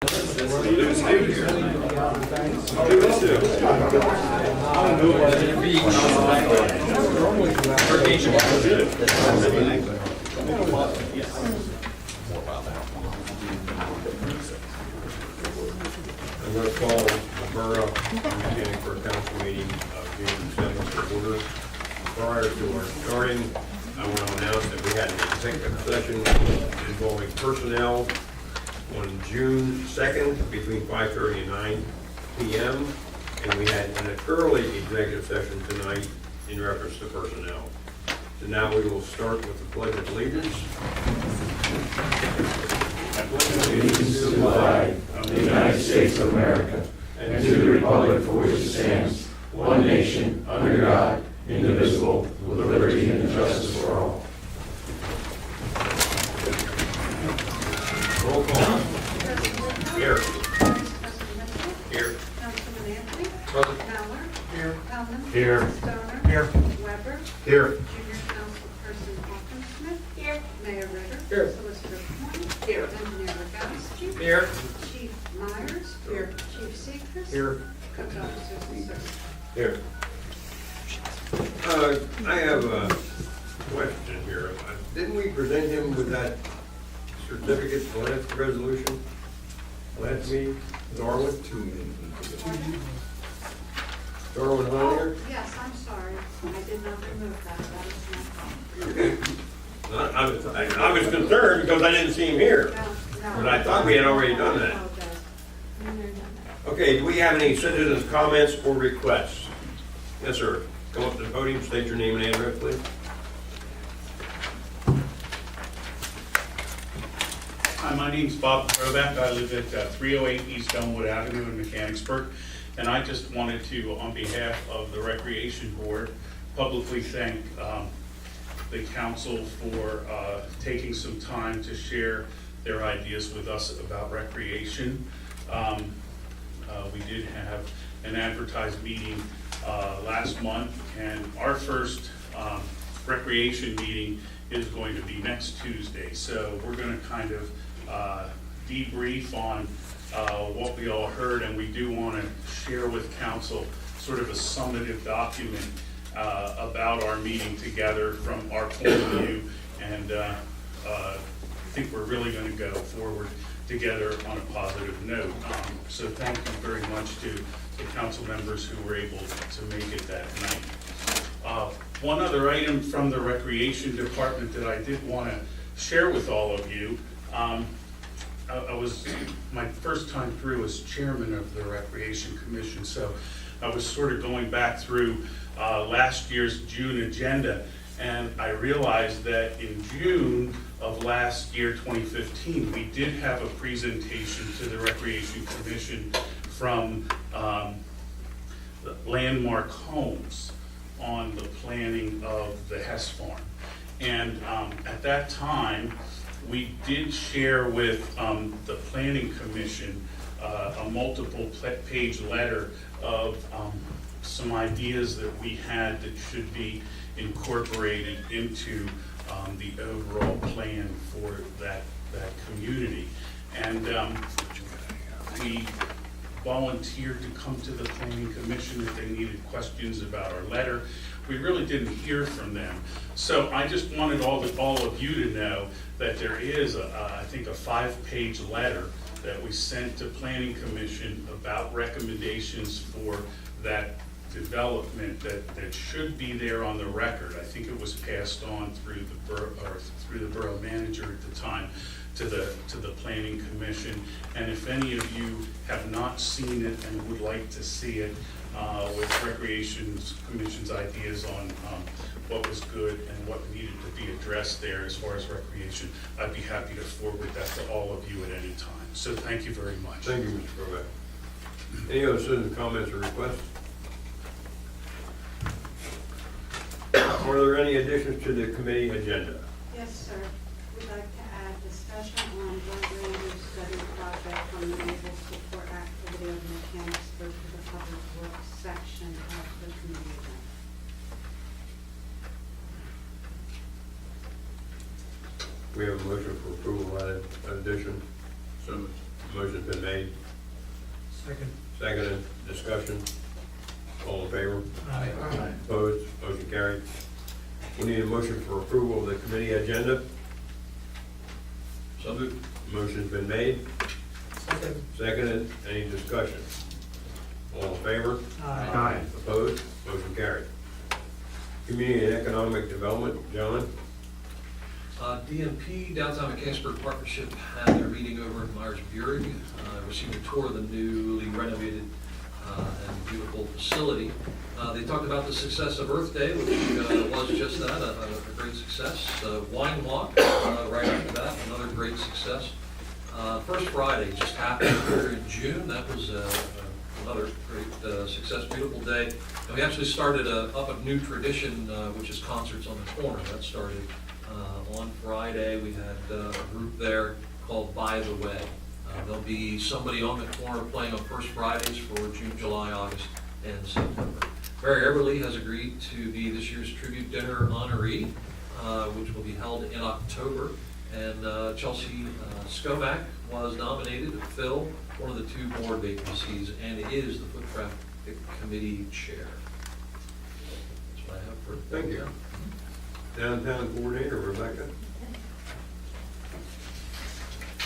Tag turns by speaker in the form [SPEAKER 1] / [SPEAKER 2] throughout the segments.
[SPEAKER 1] I'm going to call the Borough Mechanicsburg Council meeting of June 7th to order. Prior to our starting, I want to announce that we had an executive session involving personnel on June 2nd between 5:30 and 9 p.m. And we had an early executive session tonight in reference to personnel. So now we will start with the Pledge of Allegiance.
[SPEAKER 2] Allegiance to the flag of the United States of America and to the republic for which it stands, one nation, under God, indivisible, with liberty and justice for all.
[SPEAKER 1] Roll call. Here. Here.
[SPEAKER 3] Councilman Anthony.
[SPEAKER 1] Present.
[SPEAKER 3] Fowler.
[SPEAKER 1] Here.
[SPEAKER 3] Hellman.
[SPEAKER 2] Here.
[SPEAKER 3] Stoner.
[SPEAKER 1] Here.
[SPEAKER 3] Weber.
[SPEAKER 1] Here.
[SPEAKER 3] Junior Councilperson Hawkinsmith. Here. Mayor Ritter.
[SPEAKER 1] Here.
[SPEAKER 3] Solicitor Point. Here. Engineer Rogowski.
[SPEAKER 1] Here.
[SPEAKER 3] Chief Myers. Here. Chief Seacrest.
[SPEAKER 1] Here.
[SPEAKER 3] Code officers and servants.
[SPEAKER 1] Here. I have a question here. Didn't we present him with that certificate, the last resolution? Last meeting, Darwin? Darwin Hollier?
[SPEAKER 3] Yes, I'm sorry. I did not remove that. That is my fault.
[SPEAKER 1] I was concerned because I didn't see him here.
[SPEAKER 3] No.
[SPEAKER 1] But I thought we had already done that.
[SPEAKER 3] I apologize. No, no, no, no.
[SPEAKER 1] Okay, do we have any citizens' comments or requests? Yes, sir. Come up to the podium, state your name and address, please.
[SPEAKER 4] Hi, my name's Bob Roback. I live at 308 East Elmwood Avenue in Mechanicsburg. And I just wanted to, on behalf of the Recreation Board, publicly thank the council for taking some time to share their ideas with us about recreation. We did have an advertised meeting last month, and our first recreation meeting is going to be next Tuesday. So we're going to kind of debrief on what we all heard, and we do want to share with council sort of a summative document about our meeting together from our point of view, and I think we're really going to go forward together on a positive note. So thank you very much to the council members who were able to make it that night. One other item from the Recreation Department that I did want to share with all of you. I was, my first time through as chairman of the Recreation Commission, so I was sort of going back through last year's June agenda, and I realized that in June of last year, 2015, we did have a presentation to the Recreation Commission from Landmark Homes on the planning of the Hess Farm. And at that time, we did share with the Planning Commission a multiple page letter of some ideas that we had that should be incorporated into the overall plan for that community. And we volunteered to come to the Planning Commission if they needed questions about our letter. We really didn't hear from them. So I just wanted all of you to know that there is, I think, a 5-page letter that we sent to Planning Commission about recommendations for that development that should be there on the record. I think it was passed on through the borough manager at the time to the Planning Commission. And if any of you have not seen it and would like to see it, with Recreation Commission's ideas on what was good and what needed to be addressed there as far as recreation, I'd be happy to forward that to all of you at any time. So thank you very much.
[SPEAKER 1] Thank you, Mr. Roback. Any other citizen comments or requests? Are there any additions to the committee agenda?
[SPEAKER 3] Yes, sir. We'd like to add discussion on joint land use study project from the Naval Support Activity of Mechanicsburg to the Public Works section of the committee agenda.
[SPEAKER 1] We have a motion for approval of that addition.
[SPEAKER 4] So
[SPEAKER 1] Motion's been made.
[SPEAKER 5] Second.
[SPEAKER 1] Seconded. Discussion. All in favor?
[SPEAKER 5] Aye.
[SPEAKER 1] Opposed? Motion carried. We need a motion for approval of the committee agenda.
[SPEAKER 2] So moved.
[SPEAKER 1] Motion's been made.
[SPEAKER 5] Second.
[SPEAKER 1] Seconded. Any discussion? All in favor?
[SPEAKER 5] Aye.
[SPEAKER 1] Opposed? Motion carried. Community and Economic Development, John?
[SPEAKER 6] DMP, Downtown Mechanicsburg Partnership, had their meeting over in Myers-Brigg, received a tour of the newly renovated and beautiful facility. They talked about the success of Earth Day, which was just that, a great success. Wine Walk, right after that, another great success. First Friday just happened here in June. That was another great success, beautiful day. And we actually started up a new tradition, which is concerts on the corner. That started on Friday. We had a group there called By the Way. There'll be somebody on the corner playing on First Fridays for June, July, August, and September. Barry Everly has agreed to be this year's tribute dinner honoree, which will be held in October. And Chelsea Skomak was nominated to fill one of the 2 board vacancies and is the Foot Traffic Committee Chair. That's what I have for.
[SPEAKER 1] Thank you. Downtown Coordinator, Rebecca?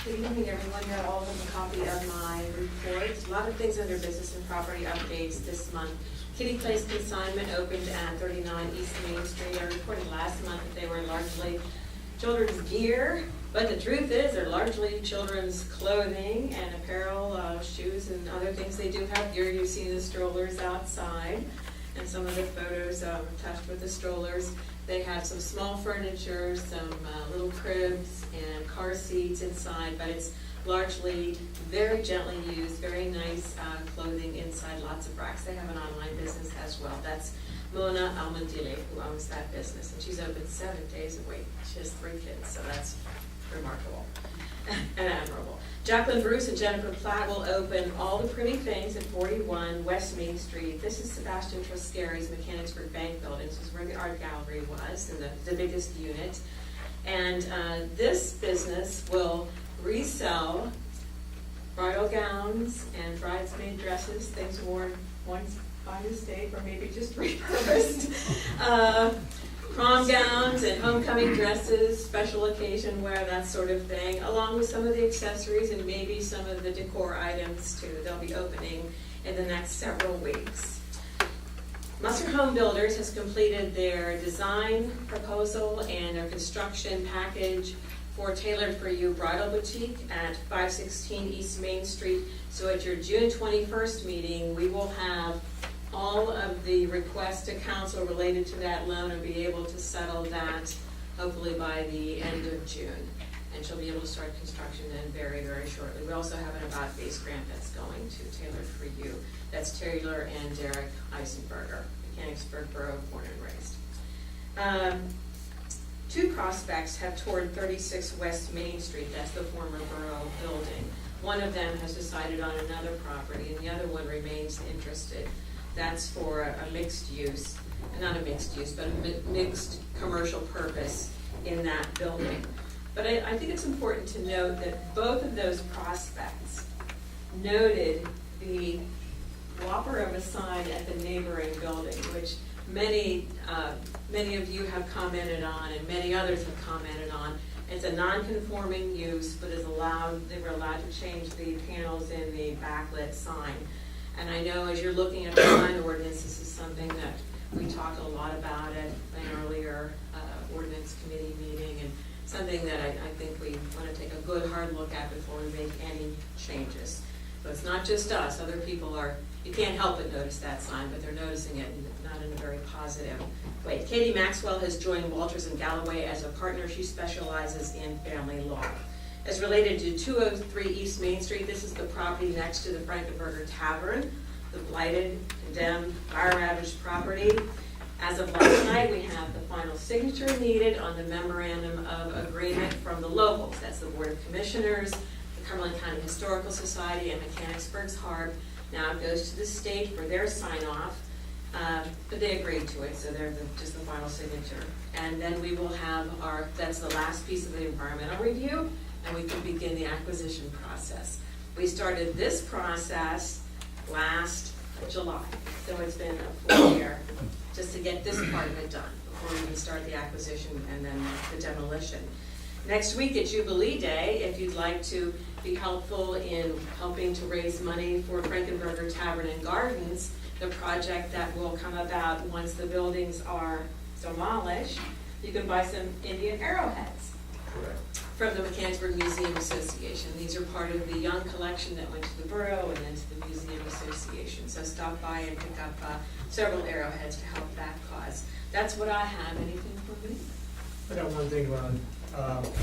[SPEAKER 7] Good evening, everyone. You all have a copy of my report. A lot of things under business and property updates this month. Kitty Place consignment opened at 39 East Main Street. I reported last month that they were largely children's gear, but the truth is they're largely children's clothing and apparel, shoes and other things. They do have gear. You've seen the strollers outside and some of the photos attached with the strollers. They have some small furniture, some little cribs and car seats inside, but it's largely very gently used, very nice clothing inside, lots of racks. They have an online business as well. That's Mona Almandile, who owns that business, and she's open 7 days a week. She has 3 kids, so that's remarkable and admirable. Jacqueline Bruce and Jennifer Platt will open All the Pretty Things at 41 West Main Street. This is Sebastian Troscari's Mechanicsburg Bank Building. This is where the art gallery was, and the biggest unit. And this business will resell bridal gowns and bridesmaid dresses, things worn once by mistake or maybe just repurposed. Prom gowns and homecoming dresses, special occasion wear, that sort of thing, along with some of the accessories and maybe some of the decor items too. They'll be opening in the next several weeks. Musser Home Builders has completed their design proposal and their construction package for Tailored for You Bridal Boutique at 516 East Main Street. So at your June 21st meeting, we will have all of the requests to council related to that loan and be able to settle that hopefully by the end of June. And she'll be able to start construction then very, very shortly. We also have an about-face grant that's going to Tailored for You. That's Taylor and Derek Eisenberger, Mechanicsburg Borough, born and raised. 2 prospects have toured 36 West Main Street. That's the former borough building. One of them has decided on another property, and the other one remains interested. That's for a mixed use, not a mixed use, but a mixed commercial purpose in that building. But I think it's important to note that both of those prospects noted the whopper of a sign at the neighboring building, which many of you have commented on and many others have commented on. It's a non-conforming use, but they were allowed to change the panels in the backlit sign. And I know as you're looking at the sign ordinance, this is something that we talked a lot about at an earlier ordinance committee meeting, and something that I think we want to take a good hard look at before we make any changes. So it's not just us, other people you can't help but notice that sign, but they're noticing it not in a very positive way. Katie Maxwell has joined Walters and Galloway as a partner. She specializes in family law. As related to 203 East Main Street, this is the property next to the Frankenberger Tavern, the blighted, condemned, fire-ravaged property. As of last night, we have the final signature needed on the memorandum of agreement from the locals. That's the Board of Commissioners, the Cumberland County Historical Society, and Mechanicsburg's Harp. Now it goes to the state for their sign-off, but they agreed to it, so they're just the final signature. And then we will have that's the last piece of the environmental review, and we can begin the acquisition process. We started this process last July, so it's been a full year just to get this part of it done before we can start the acquisition and then the demolition. Next week at Jubilee Day, if you'd like to be helpful in helping to raise money for Frankenberger Tavern and Gardens, the project that will come about once the buildings are demolished, you can buy some Indian arrowheads from the Mechanicsburg Museum Association. These are part of the young collection that went to the borough and then to the Museum Association. So stop by and pick up several arrowheads to help that cause. That's what I have. Anything for me?
[SPEAKER 5] I got one thing, Ron,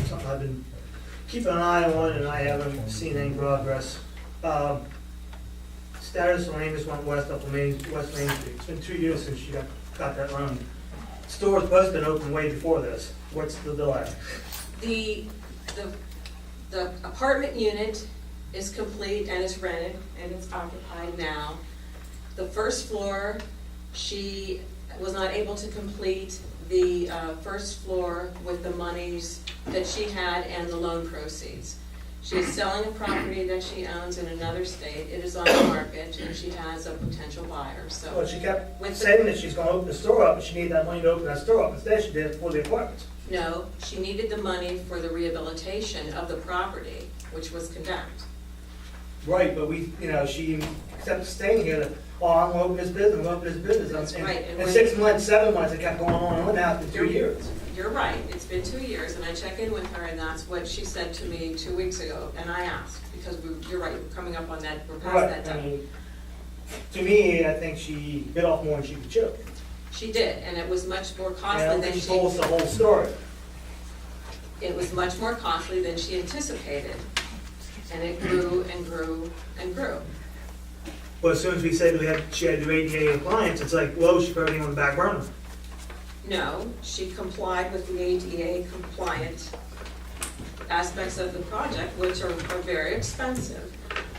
[SPEAKER 5] something I've been keeping an eye on and I haven't seen any progress. Status Lane just went west up on West Main Street. It's been 2 years since she got that loan. Store was supposed to been open way before this. What's the delay?
[SPEAKER 7] The apartment unit is complete and it's rented and it's occupied now. The first floor, she was not able to complete the first floor with the monies that she had and the loan proceeds. She is selling a property that she owns in another state. It is on the market and she has a potential buyer, so.
[SPEAKER 5] Well, she kept saying that she's gonna open the store up, and she needed that money to open that store up. Instead, she did it for the apartments.
[SPEAKER 7] No, she needed the money for the rehabilitation of the property, which was condemned.
[SPEAKER 5] Right, but she kept staying here, that, oh, I'm gonna open this business, I'm gonna open this business.
[SPEAKER 7] That's
[SPEAKER 5] And-
[SPEAKER 7] right, and
[SPEAKER 5] And
[SPEAKER 7] when-
[SPEAKER 5] 6 months, 7 months, it kept going on, now it's been 2 years.
[SPEAKER 7] You're right, it's been 2 years, and I check in with her, and that's what she said to me 2 weeks ago, and I asked, because you're right, we're coming up on that, we're past that
[SPEAKER 5] Right, I
[SPEAKER 7] time.
[SPEAKER 5] mean, to me, I think she bit off more than she could chew.
[SPEAKER 7] She did, and it was much more
[SPEAKER 5] And I
[SPEAKER 7] costly
[SPEAKER 5] don't
[SPEAKER 7] than
[SPEAKER 5] think she told us
[SPEAKER 7] she,
[SPEAKER 5] the whole story.
[SPEAKER 7] it was much more costly than she anticipated, and it grew and grew and grew.
[SPEAKER 5] But as soon as we said she had to do ADA compliance, it's like, whoa, she put everything on the back burner.
[SPEAKER 7] No, she complied with the ADA compliant aspects of the project, which are very expensive.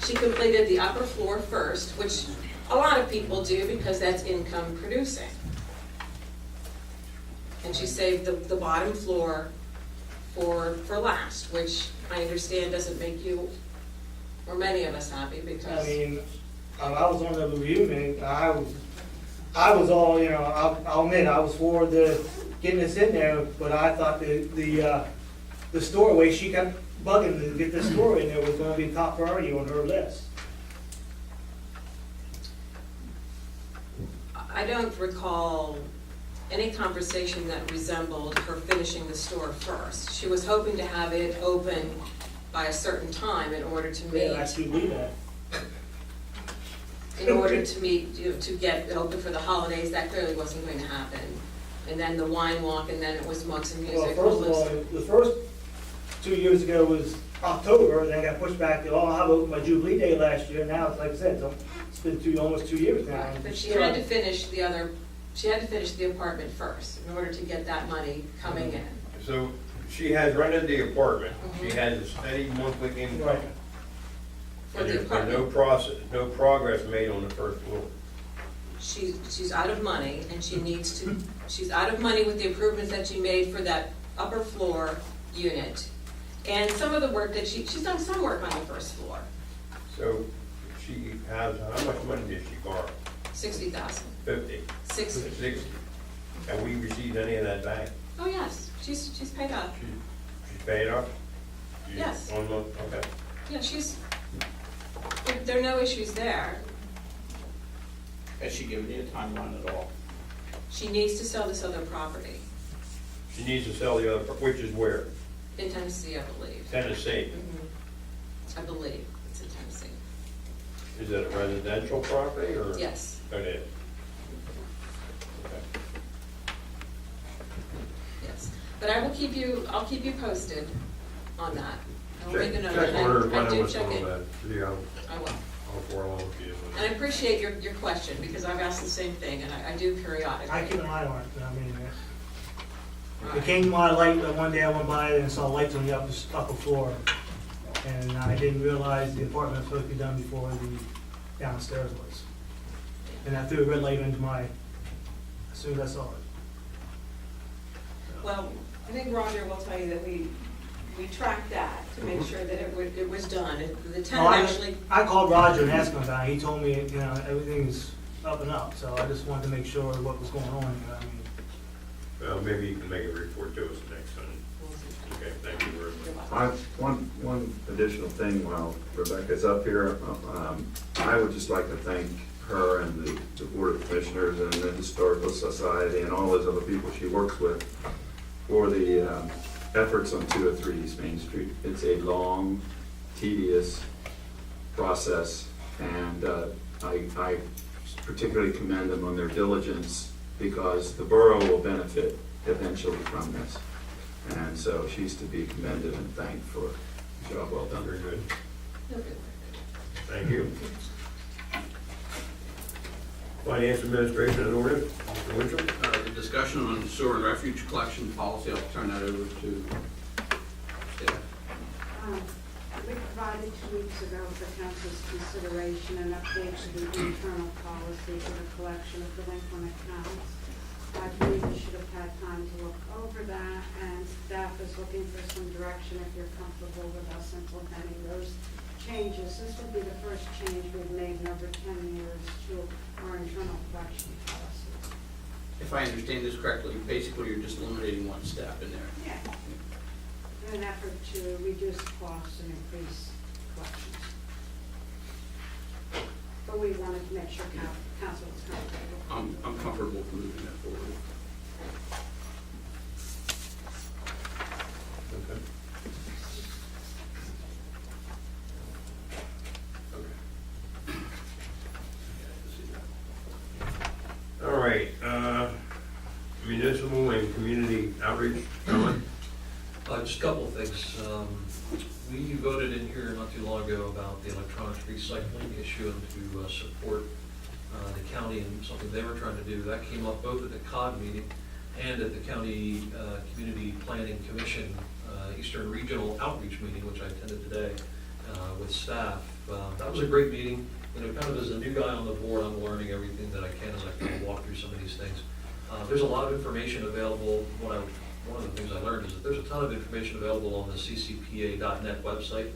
[SPEAKER 7] She completed the upper floor first, which a lot of people do because that's income producing. And she saved the bottom floor for last, which I understand doesn't make you, or many of us, happy
[SPEAKER 5] I
[SPEAKER 7] because,
[SPEAKER 5] mean, I was on the review meeting, I was all, I'll admit, I was for getting this in there, but I thought the store, way she kept bugging to get this store in there was gonna be top priority on her list.
[SPEAKER 7] I don't recall any conversation that resembled her finishing the store first. She was hoping to have it open by a certain time in order to meet,
[SPEAKER 5] Yeah, actually leave that.
[SPEAKER 7] to get it open for the holidays. That clearly wasn't going to happen. And then the wine walk, and then it was mugs and
[SPEAKER 5] Well,
[SPEAKER 7] music.
[SPEAKER 5] first of all, the first 2 years ago was October, then got pushed back to, I opened my Jubilee Day last year, now it's like I said, it's been almost 2 years now.
[SPEAKER 7] Right, but she had to finish the apartment first in order to get that money coming in.
[SPEAKER 1] So she has rented the apartment, she
[SPEAKER 7] Mhm.
[SPEAKER 1] has a steady monthly income.
[SPEAKER 5] Right.
[SPEAKER 7] For
[SPEAKER 1] And
[SPEAKER 7] the
[SPEAKER 1] there's been
[SPEAKER 7] apartment.
[SPEAKER 1] no progress made on the first floor.
[SPEAKER 7] She's out of money, and she's out of money with the improvements that she made for that upper floor unit. And some of the work that she's done some work on the first floor,
[SPEAKER 1] So she has, how much money did she borrow?
[SPEAKER 7] $60,000.
[SPEAKER 1] 50,
[SPEAKER 7] 60.
[SPEAKER 1] 60. Have we received any of that back?
[SPEAKER 7] Oh, yes, she's paid up.
[SPEAKER 1] She's paid up? She's
[SPEAKER 7] Yes.
[SPEAKER 1] Okay.
[SPEAKER 7] Yeah, there are no issues there.
[SPEAKER 4] Has she given you a timeline at all?
[SPEAKER 7] She needs to sell this other property
[SPEAKER 1] She needs to sell the other, which is where?
[SPEAKER 7] in Tennessee, I believe.
[SPEAKER 1] Tennessee.
[SPEAKER 7] I believe it's in Tennessee.
[SPEAKER 1] Is it a residential property or?
[SPEAKER 7] Yes,
[SPEAKER 1] It is. Okay.
[SPEAKER 7] yes. But I'll keep you posted on that. I'll make a note.
[SPEAKER 1] Check on her,
[SPEAKER 7] I
[SPEAKER 1] find out
[SPEAKER 7] do
[SPEAKER 1] what's
[SPEAKER 7] check
[SPEAKER 1] going
[SPEAKER 7] in.
[SPEAKER 1] on, see how
[SPEAKER 7] I will.
[SPEAKER 1] far along she is.
[SPEAKER 7] And I appreciate your question, because I've asked the same thing, and I do periodically.
[SPEAKER 5] I keep an eye on it, I mean,
[SPEAKER 7] All
[SPEAKER 5] it
[SPEAKER 7] right.
[SPEAKER 5] came to my light that one day I went by and saw lights on the upper floor. And I didn't realize the apartment was supposed to be done before the downstairs was. And I threw a red light into as soon as I saw it.
[SPEAKER 7] Well, I think Roger will tell you that we we tracked that to make sure that it was done. The
[SPEAKER 5] Oh,
[SPEAKER 7] tenant actually,
[SPEAKER 5] I called Roger and asked him about it. He told me, you know, everything's up and up, so I just wanted to make sure what was going on, you know what I mean?
[SPEAKER 1] Well, maybe you can make a report to us next time. Okay, thank you very much.
[SPEAKER 2] One additional thing while Rebecca's up here, I would just like to thank her and the Board of Commissioners and the Historical Society and all those other people she works with for the efforts on 203 East Main Street. It's a long, tedious process, and I particularly commend them on their diligence because the borough will benefit eventually from this. And so she's to be commended and thanked for a job well done.
[SPEAKER 1] Very good.
[SPEAKER 7] okay.
[SPEAKER 1] Thank you. Finance Administration and Ordinance, Mr. Winchell.
[SPEAKER 8] The discussion on sewer and refuge collection policy, I'll turn that over to staff.
[SPEAKER 3] We provided 2 weeks ago for council's consideration an update to the internal policy for the collection of delinquent accounts. I believe you should have had time to look over that, and staff is looking for some direction if you're comfortable with us implementing those changes. This would be the first change we've made in over 10 years to our internal collection policy.
[SPEAKER 8] If I understand this correctly, basically you're just eliminating one step in there.
[SPEAKER 3] Yeah. In an effort to reduce costs and increase collections. But we wanted to make sure council was comfortable.
[SPEAKER 8] I'm comfortable moving that forward.
[SPEAKER 1] Okay. All right, municipal and community outreach, Ellen?
[SPEAKER 6] Just a couple of things. We voted in here not too long ago about the electronic recycling issue and to support the county and something they were trying to do. That came up both at the COG meeting and at the County Community Planning Commission Eastern Regional Outreach meeting, which I attended today with staff. That was a great meeting. You know, kind of as a new guy on the board, I'm learning everything that I can as I kind of walk through some of these things. There's a lot of information available. One of the things I learned is that there's a ton of information available on the ccpa.net website,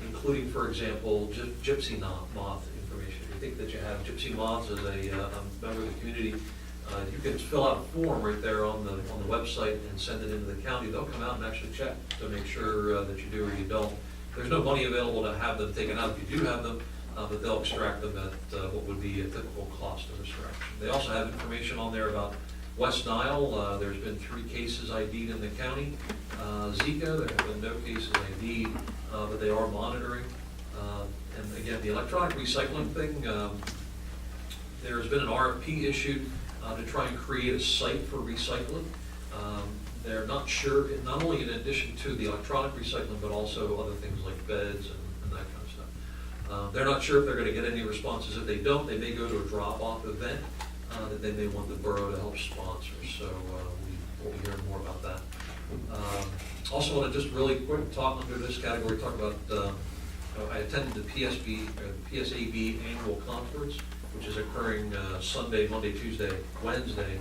[SPEAKER 6] including, for example, gypsy moth information. If you think that you have gypsy moths as a member of the community, you can fill out a form right there on the website and send it into the county. They'll come out and actually check to make sure that you do or you don't. There's no money available to have them taken out if you do have them, but they'll extract them at what would be a typical cost of extraction. They also have information on there about West Nile. There's been 3 cases ID'd in the county. Zika, there have been no cases ID'd, but they are monitoring. And again, the electronic recycling thing, there's been an RFP issued to try and create a site for recycling. They're not sure, not only in addition to the electronic recycling, but also other things like beds and that kind of stuff. They're not sure if they're going to get any responses. If they don't, they may go to a drop-off event that they may want the borough to help sponsor. So we'll be hearing more about that. Also want to just really quick talk under this category, talk about, I attended the PSAB annual conference, which is occurring Sunday, Monday, Tuesday, Wednesday.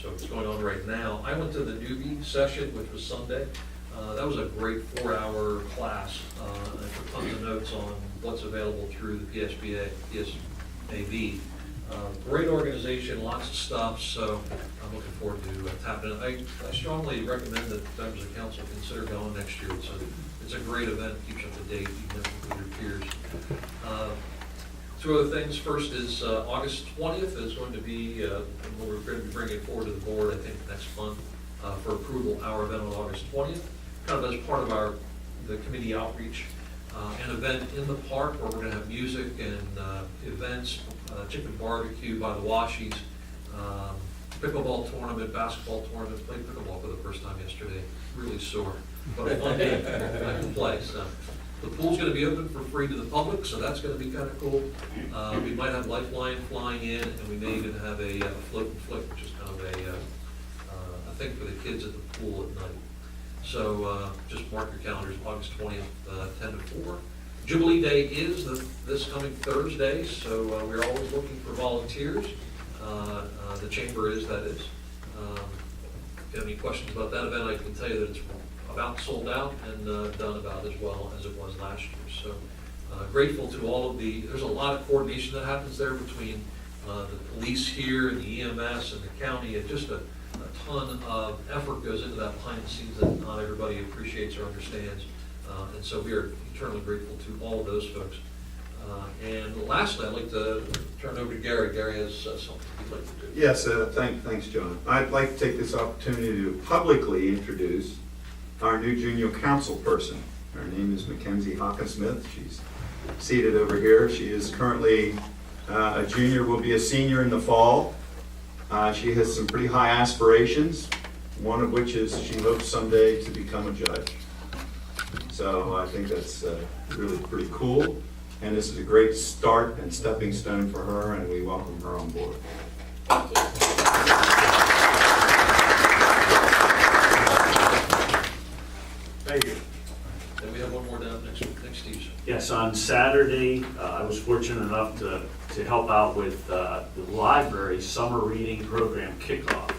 [SPEAKER 6] So it's going on right now. I went to the newbie session, which was Sunday. That was a great 4-hour class. I took tons of notes on what's available through the PSAB. Great organization, lots of stuff, so I'm looking forward to tapping in. I strongly recommend that members of council consider going next year. It's a great event, keeps you up to date, even with your peers. 2 other things. First is August 20th is going to be, what we're going to be bringing forward to the board, I think, next month for approval, our event on August 20th, kind of as part of the committee outreach. An event in the park where we're going to have music and events, chicken barbecue by the Washies, pickleball tournament, basketball tournament. Played pickleball for the first time yesterday. Really sore, but a fun game. I can play. So the pool's going to be open for free to the public, so that's going to be kind of cool. We might have Lifeline flying in, and we may even have a float and flick, which is kind of a thing for the kids at the pool at night. So just mark your calendars, August 20th, 10 to 4. Jubilee Day is this coming Thursday, so we're always looking for volunteers. The chamber is, that is. If you have any questions about that event, I can tell you that it's about sold out and done about as well as it was last year. So grateful to all of there's a lot of coordination that happens there between the police here and the EMS and the county, and just a ton of effort goes into that behind the scenes that not everybody appreciates or understands. And so we are eternally grateful to all of those folks. And lastly, I'd like to turn it over to Gary. Gary has something he'd like to do.
[SPEAKER 9] Yes, thanks, John. I'd like to take this opportunity to publicly introduce our new junior council person. Her name is Mackenzie Hawkinsmith. She's seated over here. She is currently a junior, will be a senior in the fall. She has some pretty high aspirations, one of which is she hopes someday to become a judge. So I think that's really pretty cool. And this is a great start and stepping stone for her, and we welcome her on board.
[SPEAKER 1] Thank you.
[SPEAKER 6] Then we have one more down next Tuesday.
[SPEAKER 10] Yes, on Saturday, I was fortunate enough to help out with the library summer reading program kickoff.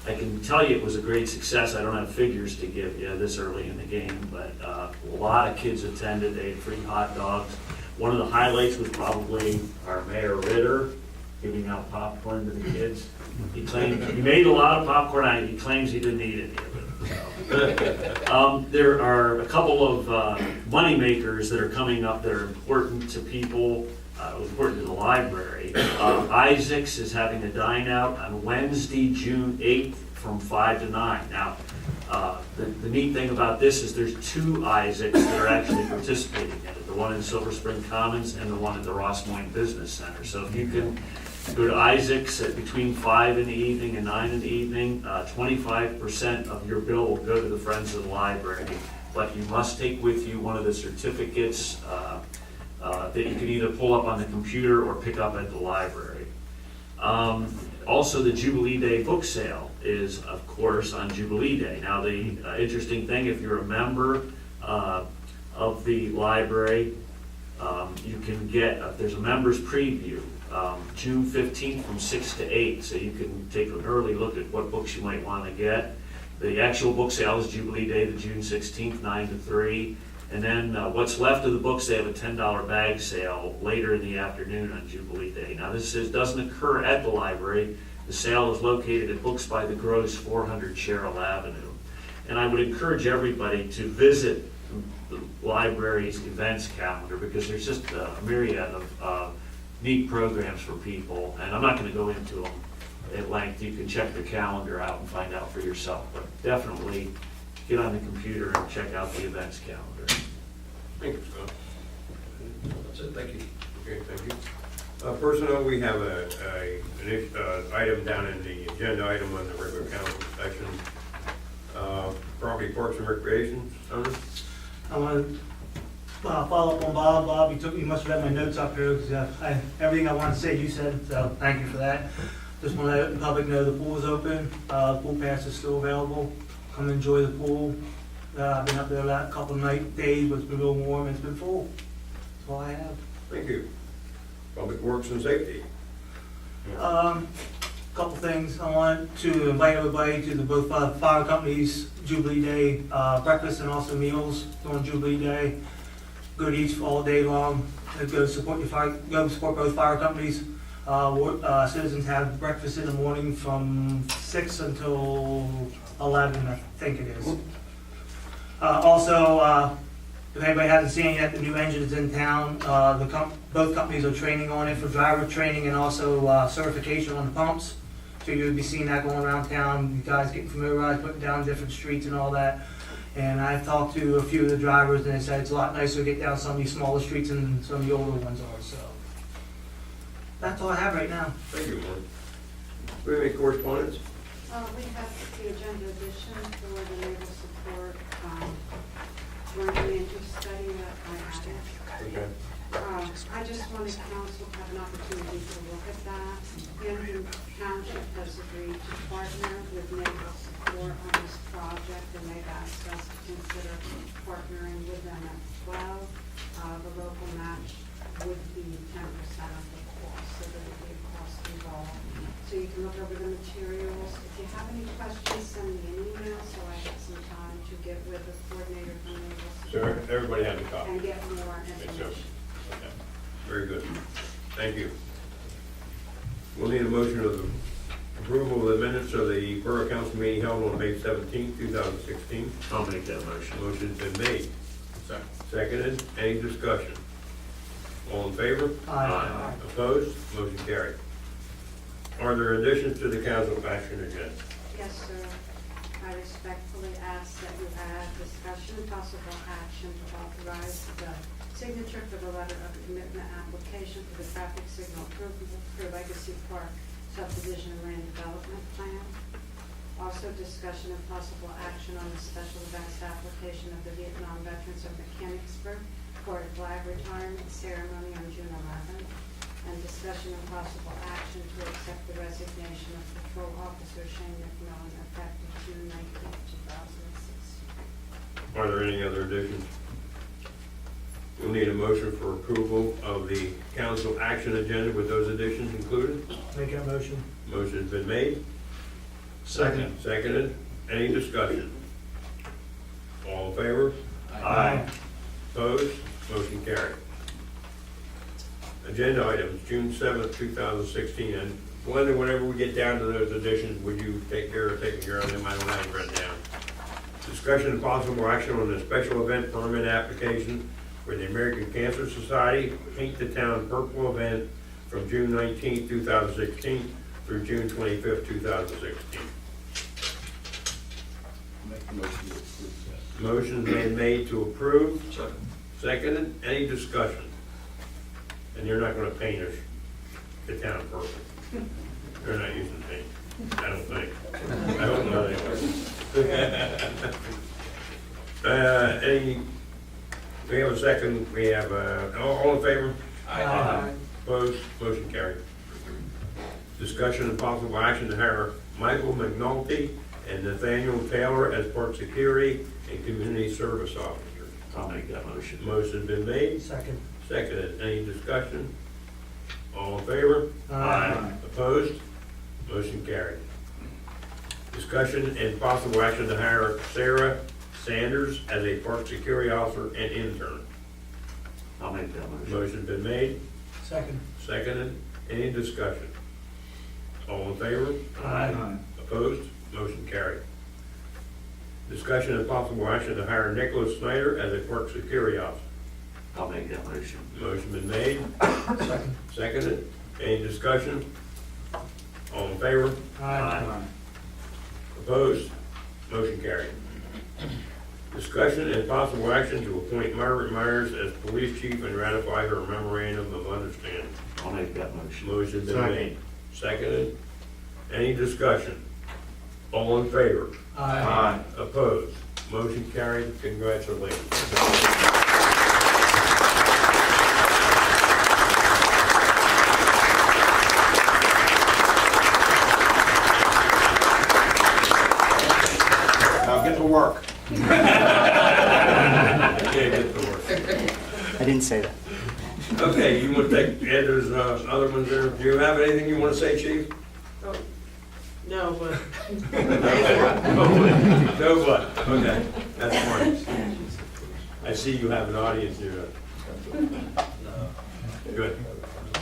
[SPEAKER 10] I can tell you it was a great success. I don't have figures to give you this early in the game, but a lot of kids attended. They had free hot dogs. One of the highlights was probably our Mayor Ritter giving out popcorn to the kids. He claimed he made a lot of popcorn. He claims he didn't eat any of it. So. There are a couple of money makers that are coming up that are important to people, important to the library. Isaac's is having a dine out on Wednesday, June 8th from 5 to 9. Now, the neat thing about this is there's two Isaacs that are actually participating in it, the one in Silver Spring Commons and the one at the Ross Moyne Business Center. So if you can go to Isaac's at between 5 in the evening and 9 in the evening, 25% of your bill will go to the Friends of the Library, but you must take with you one of the certificates that you can either pull up on the computer or pick up at the library. Also, the Jubilee Day book sale is, of course, on Jubilee Day. Now, the interesting thing, if you're a member of the library, you can get, there's a member's preview, June 15th from 6 to 8, so you can take an early look at what books you might want to get. The actual book sale is Jubilee Day, the June 16th, 9 to 3. And then what's left of the books, they have a $10 bag sale later in the afternoon on Jubilee Day. Now this doesn't occur at the library. The sale is located at Books by the Gross, 400 Sherrill Avenue. And I would encourage everybody to visit the library's events calendar because there's just a myriad of neat programs for people. And I'm not going to go into them at length. You can check the calendar out and find out for yourself. But definitely get on the computer and check out the events calendar.
[SPEAKER 1] Thank you, Scott.
[SPEAKER 6] That's it, thank you.
[SPEAKER 1] Okay, thank you. Personnel, we have an item down in the agenda item on the regular council section. Property, Parks and Recreation, Tony?
[SPEAKER 5] I want to follow up on Bob. Bob, you must have read my notes up here because everything I want to say you said, so thank you for that. Just want to let the public know the pool is open. Pool pass is still available. Come enjoy the pool. I've been up there the last couple of days, but it's been real warm and it's been full. That's all I have.
[SPEAKER 1] Thank you. Public Works and Safety.
[SPEAKER 5] Couple things. I want to invite everybody to the both fire companies Jubilee Day breakfast and also meals during Jubilee Day. Go to each all day long. Go support both fire companies. Citizens have breakfast in the morning from 6 until 11, I think it is. Also, if anybody hasn't seen it yet, the new engine is in town. Both companies are training on it for driver training and also certification on the pumps. So you'll be seeing that going around town. You guys getting familiarized, putting down different streets and all that. And I've talked to a few of the drivers and they said it's a lot nicer to get down some of these smaller streets than some of the older ones are. So that's all I have right now.
[SPEAKER 1] Thank you, Warren. Do we have any correspondence?
[SPEAKER 3] We have the agenda addition for the naval support, joint interest study that I added.
[SPEAKER 1] Okay.
[SPEAKER 3] I just wanted council to have an opportunity to look at that. Hampton Township has agreed to partner with naval support on this project, and they've asked us to consider partnering with them as well. The local match would be 10% of the cost, so there would be a cost involved. So you can look over the materials. If you have any questions, send me an email so I have some time to get with the coordinator from the
[SPEAKER 1] So everybody has a copy?
[SPEAKER 3] and get more
[SPEAKER 1] Okay, so-
[SPEAKER 3] information.
[SPEAKER 1] okay. Very good. Thank you. We'll need a motion of the approval of the minutes of the Borough Council meeting held on May 17, 2016.
[SPEAKER 10] I'll make that motion.
[SPEAKER 1] Motion's been made.
[SPEAKER 8] Second.
[SPEAKER 1] Seconded. Any discussion? All in favor?
[SPEAKER 10] Aye.
[SPEAKER 1] Opposed? Motion carried. Are there additions to the council action agenda?
[SPEAKER 3] Yes, sir. I respectfully ask that you add discussion and possible action to authorize the signature for the letter of commitment application for the traffic signal approval for Legacy Park subdivision and land development plan. Also, discussion and possible action on the special events application of the Vietnam veterans of Mechanicsburg for a flag retirement ceremony on June 11th. And discussion and possible action to accept the resignation of Patrol Officer Shane McMillan effective June 19th, 2016.
[SPEAKER 1] Are there any other additions? We'll need a motion for approval of the council action agenda with those additions included.
[SPEAKER 5] Make that motion.
[SPEAKER 1] Motion's been made.
[SPEAKER 10] Second.
[SPEAKER 1] Seconded. Any discussion? All in favor?
[SPEAKER 10] Aye.
[SPEAKER 1] Opposed? Motion carried. Agenda items, June 7th, 2016. And Glenda, whenever we get down to those additions, would you take care of taking care of them? I don't have them written down. Discussion and possible action on the special event permit application for the American Cancer Society Paint the Town Purple event from June 19th, 2016 through June 25th, 2016.
[SPEAKER 8] Make the motion to approve that.
[SPEAKER 1] Motion's been made to approve.
[SPEAKER 6] Second.
[SPEAKER 1] Seconded. Any discussion? And you're not gonna paint us the town purple. They're not using paint, I don't think. I hope not anyway. Any, we have a second, we have, all in favor?
[SPEAKER 10] Aye.
[SPEAKER 1] Opposed? Motion carried. Discussion and possible action to hire Michael McNulty and Nathaniel Taylor as park security and community service officers.
[SPEAKER 10] I'll make that motion.
[SPEAKER 1] Motion's been made.
[SPEAKER 5] Second.
[SPEAKER 1] Seconded. Any discussion? All in favor?
[SPEAKER 10] Aye.
[SPEAKER 1] Opposed? Motion carried. Discussion and possible action to hire Sarah Sanders as a park security officer and intern.
[SPEAKER 10] I'll make that motion.
[SPEAKER 1] Motion's been made.
[SPEAKER 5] Second.
[SPEAKER 1] Seconded. Any discussion? All in favor?
[SPEAKER 10] Aye.
[SPEAKER 1] Opposed? Motion carried. Discussion and possible action to hire Nicholas Snyder as a park security officer.
[SPEAKER 10] I'll make that motion.
[SPEAKER 1] Motion been made.
[SPEAKER 5] Second.
[SPEAKER 1] Seconded. Any discussion? All in favor?
[SPEAKER 10] Aye.
[SPEAKER 1] Opposed? Motion carried. Discussion and possible action to appoint Margaret Myers as police chief and ratify her memorandum of understanding.
[SPEAKER 10] I'll make that motion.
[SPEAKER 1] Motion been made. Seconded. Any discussion? All in favor?
[SPEAKER 5] Aye.
[SPEAKER 1] Opposed? Motion carried. Congratulations.
[SPEAKER 8] Now get to work.
[SPEAKER 1] Okay, get to work.
[SPEAKER 11] I didn't say that.
[SPEAKER 1] Okay, you want to take, add those other ones there? Do you have anything you want to say, chief?
[SPEAKER 12] No, but
[SPEAKER 1] No, but, okay, that's fine. I see you have an audience here. Good.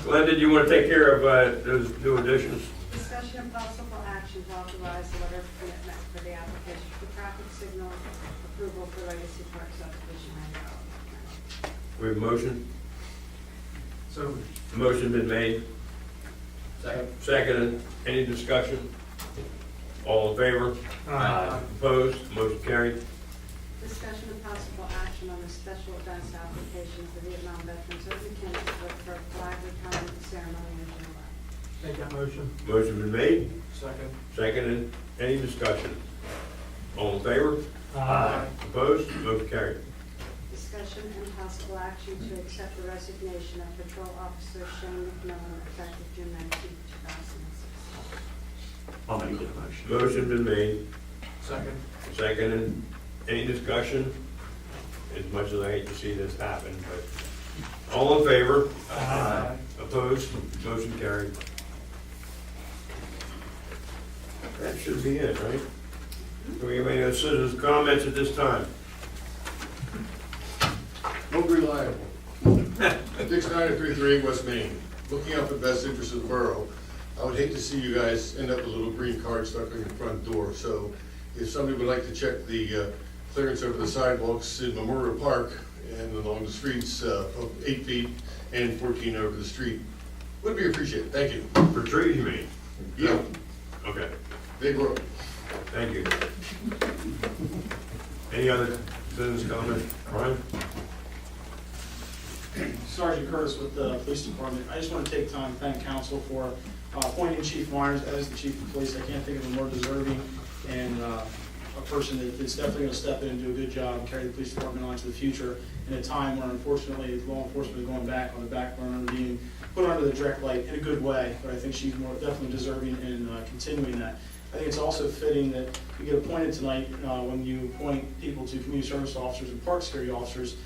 [SPEAKER 1] Glenda, do you want to take care of those new additions?
[SPEAKER 3] Discussion and possible action to authorize the letter of commitment for the application for traffic signal approval for Legacy Park subdivision and development.
[SPEAKER 1] We have a motion?
[SPEAKER 5] So.
[SPEAKER 1] Motion been made?
[SPEAKER 8] Second.
[SPEAKER 1] Seconded. Any discussion? All in favor?
[SPEAKER 5] Aye.
[SPEAKER 1] Opposed? Motion carried.
[SPEAKER 3] Discussion and possible action on the special events application for Vietnam veterans of Mechanicsburg for a flag retirement ceremony in June 11th.
[SPEAKER 5] Make that motion.
[SPEAKER 1] Motion been made?
[SPEAKER 5] Second.
[SPEAKER 1] Seconded. Any discussion? All in favor?
[SPEAKER 5] Aye.
[SPEAKER 1] Opposed? Motion carried.
[SPEAKER 3] Discussion and possible action to accept the resignation of Patrol Officer Shane McMillan effective June 19th, 2016.
[SPEAKER 10] I'll make that motion.
[SPEAKER 1] Motion been made.
[SPEAKER 5] Second.
[SPEAKER 1] Seconded. Any discussion? As much as I hate to see this happen, but All in favor?
[SPEAKER 5] Aye.
[SPEAKER 1] Opposed? Motion carried. That should be it, right? Do we have any other citizens' comments at this time?
[SPEAKER 13] Most reliable. Dick's 9338 West Main. Looking out for the best interest of the borough, I would hate to see you guys end up with a little green card stuck on your front door. So if somebody would like to check the clearance over the sidewalks in Memorial Park and along the streets of 8 feet and 14 over the street, would be appreciated. Thank you.
[SPEAKER 1] For trees, you mean?
[SPEAKER 13] Yeah,
[SPEAKER 1] Okay,
[SPEAKER 13] big road.
[SPEAKER 1] thank you. Any other citizens' comment? Brian?
[SPEAKER 14] Sergeant Curtis with the Police Department. I just want to take time to thank council for appointing Chief Myers as the Chief of Police. I can't think of a more deserving and a person that's definitely going to step in and do a good job and carry the police department on to the future in a time where unfortunately law enforcement is going back on the back burner, being put under the direct light in a good way. But I think she's more definitely deserving in continuing that. I think it's also fitting that we get appointed tonight when you appoint people to community service officers and park security officers.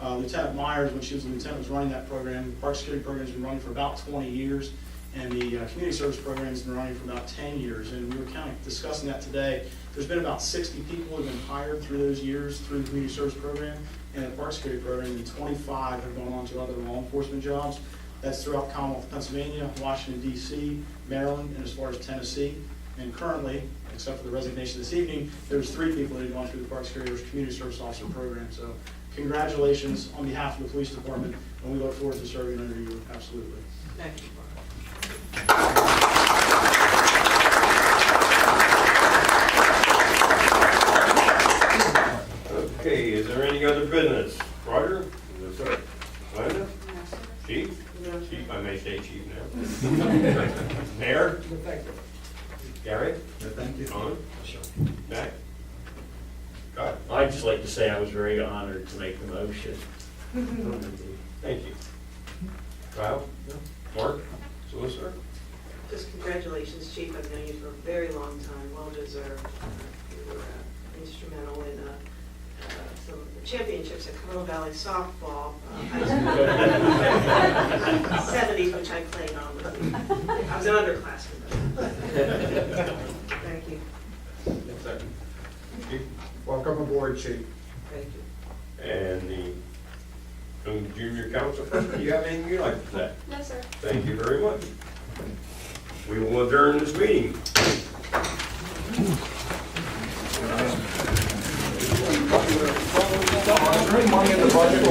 [SPEAKER 14] Lieutenant Myers, when she was a lieutenant, was running that program. The park security program has been running for about 20 years, and the community service program has been running for about 10 years. And we were kind of discussing that today. There's been about 60 people who have been hired through those years through the community service program and the park security program, and 25 have gone on to other law enforcement jobs. That's throughout the Commonwealth of Pennsylvania, Washington, D.C., Maryland, and as far as Tennessee. And currently, except for the resignation this evening, there's 3 people that have gone through the park security community service officer program. So congratulations on behalf of the police department, and we look forward to serving under you, absolutely.
[SPEAKER 12] Thank you.
[SPEAKER 1] Okay, is there any other business? Roger? Yes, sir. Linda?
[SPEAKER 3] No, sir.
[SPEAKER 1] Chief?
[SPEAKER 12] No, sir.
[SPEAKER 1] Chief, I may say chief now. Mayor?
[SPEAKER 5] Thank you.
[SPEAKER 1] Gary?
[SPEAKER 9] Thank you.
[SPEAKER 1] Don? Matt? Scott?
[SPEAKER 10] I'd just like to say I was very honored to make the motion.
[SPEAKER 1] Thank you. Kyle? Mark? Solicitor?
[SPEAKER 12] Just congratulations, Chief. I've known you for a very long time, well deserved. You were instrumental in some championships at Cumberland Valley softball. High school. 70s, which I played on with you. I was an underclassman. Thank you.
[SPEAKER 1] Chief?
[SPEAKER 13] Welcome aboard, Chief.
[SPEAKER 12] Thank you.
[SPEAKER 1] And the young junior council person, do you have anything you'd like to say?
[SPEAKER 7] No, sir.
[SPEAKER 1] Thank you very much. We will adjourn this meeting.
[SPEAKER 13] Money in the budget,